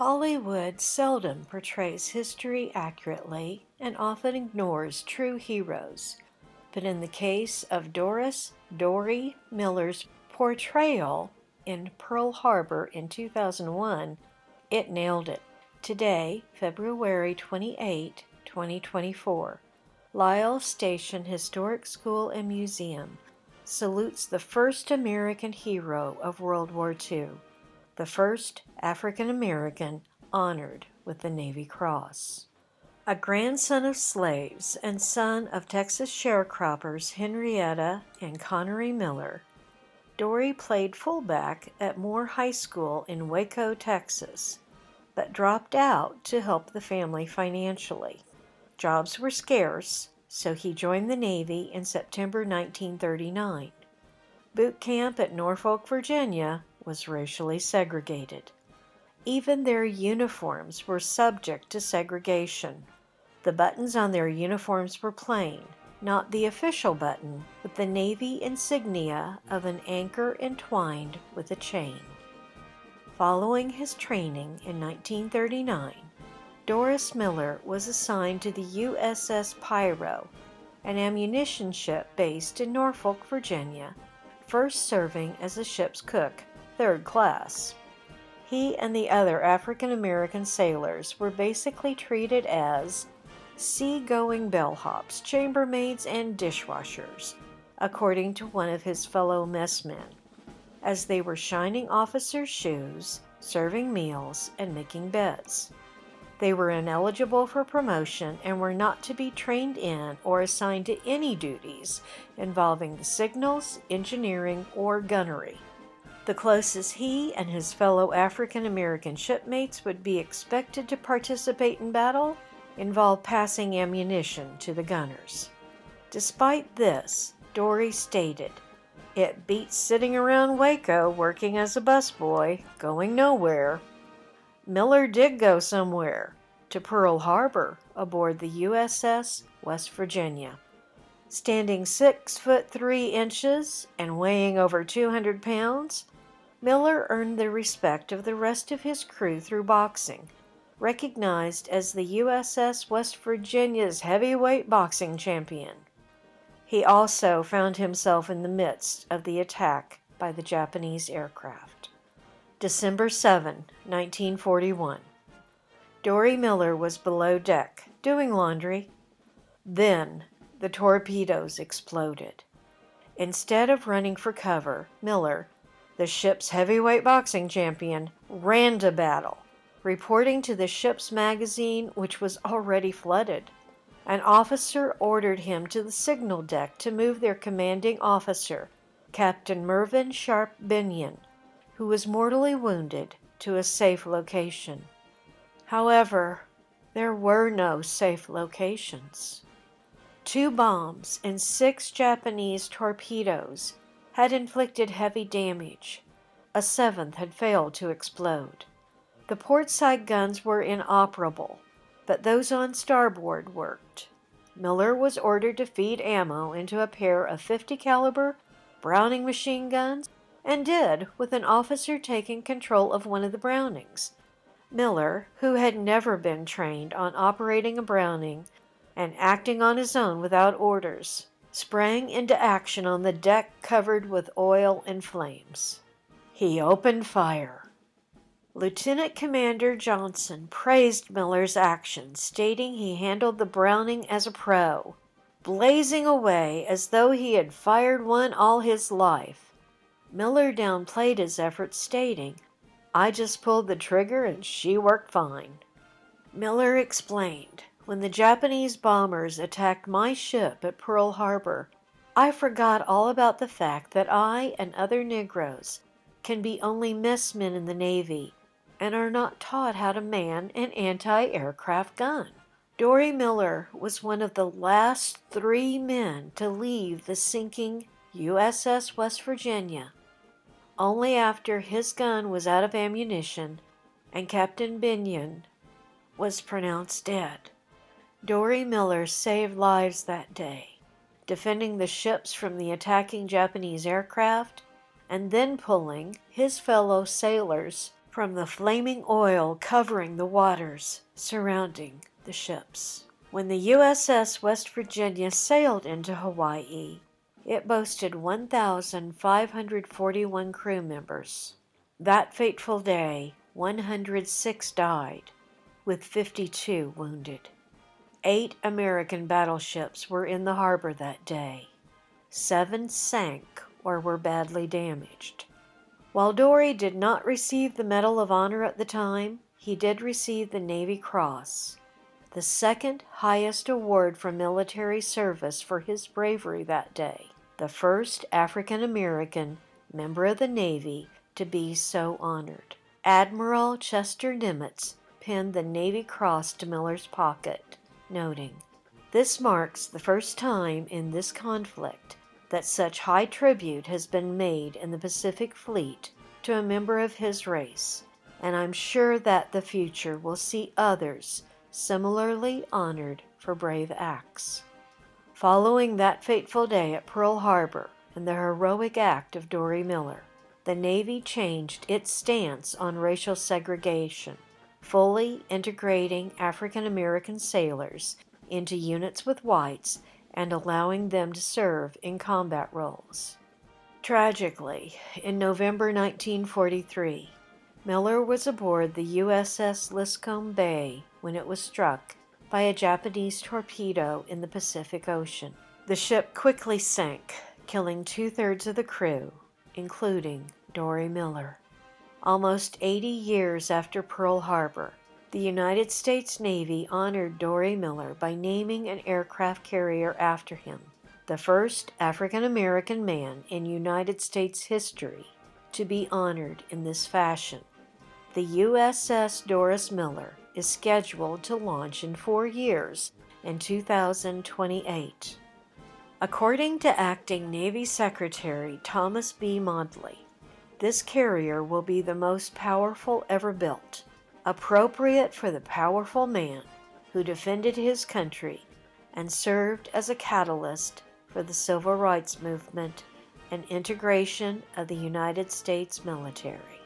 Hollywood seldom portrays history accurately and often ignores true heroes. But in the case of Dorie Miller's portrayal in Pearl Harbor in 2001, it nailed it. Today, February 28, 2024, Lyles Station Historic School and Museum salutes the first American hero of World War II, the first African American honored with the Navy Cross. A grandson of slaves and son of Texas sharecroppers Henrietta and Conery Miller, Dorie played fullback at Moore High School in Waco, Texas, but dropped out to help the family financially. Jobs were scarce, so he joined the Navy in September 1939. Boot camp at Norfolk, Virginia was racially segregated. Even their uniforms were subject to segregation. The buttons on their uniforms were plain, not the official button, with the Navy insignia of an anchor entwined with a chain. Following his training in 1939, Doris Miller was assigned to the USS Pyro, an ammunition ship based in Norfolk, Virginia, first serving as a ship's cook, third class. He and the other African American sailors were basically treated as sea-going bellhops, chambermaids, and dishwashers, according to one of his fellow messmen, as they were shining officers' shoes, serving meals, and making beds. They were ineligible for promotion and were not to be trained in or assigned to any duties involving the signals, engineering, or gunnery. The closest he and his fellow African American shipmates would be expected to participate in battle involved passing ammunition to the gunners. Despite this, Dorie stated, "It beats sitting around Waco working as a busboy, going nowhere." Miller did go somewhere, to Pearl Harbor, aboard the USS West Virginia. Standing 6'3" and weighing over 200 pounds, Miller earned the respect of the rest of his crew through boxing, recognized as the USS West Virginia's heavyweight boxing champion. He also found himself in the midst of the attack by the Japanese aircraft. December 7, 1941. Dorie Miller was below deck, doing laundry. Then the torpedoes exploded. Instead of running for cover, Miller, the ship's heavyweight boxing champion, ran to battle, reporting to the ship's magazine, which was already flooded. An officer ordered him to the signal deck to move their commanding officer, Captain Mervyn Sharp Benyon, who was mortally wounded, to a safe location. However, there were no safe locations. 2 bombs and 6 Japanese torpedoes had inflicted heavy damage. A 7th had failed to explode. The portside guns were inoperable, but those on starboard worked. Miller was ordered to feed ammo into a pair of 50 caliber Browning machine guns, and did, with an officer taking control of one of the Brownings. Miller, who had never been trained on operating a Browning and acting on his own without orders, sprang into action on the deck covered with oil and flames. He opened fire. Lieutenant Commander Johnson praised Miller's actions, stating he handled the Browning as a pro, blazing away as though he had fired one all his life. Miller downplayed his efforts, stating, "I just pulled the trigger and she worked fine." Miller explained, "When the Japanese bombers attacked my ship at Pearl Harbor, I forgot all about the fact that I and other Negroes can be only messmen in the Navy and are not taught how to man an anti-aircraft gun." Dorie Miller was one of the last 3 men to leave the sinking USS West Virginia, only after his gun was out of ammunition and Captain Benyon was pronounced dead. Dorie Miller saved lives that day, defending the ships from the attacking Japanese aircraft and then pulling his fellow sailors from the flaming oil covering the waters surrounding the ships. When the USS West Virginia sailed into Hawaii, it boasted 1,541 crew members. That fateful day, 106 died, with 52 wounded. 8 American battleships were in the harbor that day. 7 sank or were badly damaged. While Dorie did not receive the Medal of Honor at the time, he did receive the Navy Cross, the second highest award for military service for his bravery that day, the first African American member of the Navy to be so honored. Admiral Chester Nimitz pinned the Navy Cross to Miller's pocket, noting, "This marks the first time in this conflict that such high tribute has been made in the Pacific Fleet to a member of his race, and I'm sure that the future will see others similarly honored for brave acts." Following that fateful day at Pearl Harbor and the heroic act of Dorie Miller, the Navy changed its stance on racial segregation, fully integrating African American sailors into units with whites and allowing them to serve in combat roles. Tragically, in November 1943, Miller was aboard the USS Liscombe Bay when it was struck by a Japanese torpedo in the Pacific Ocean. The ship quickly sank, killing 2/3 of the crew, including Dorie Miller. Almost 80 years after Pearl Harbor, the United States Navy honored Dorie Miller by naming an aircraft carrier after him, the first African American man in United States history to be honored in this fashion. The USS Doris Miller is scheduled to launch in 4 years in 2028. According to Acting Navy Secretary Thomas B. Maudley, this carrier will be the most powerful ever built, appropriate for the powerful man who defended his country and served as a catalyst for the civil rights movement and integration of the United States military.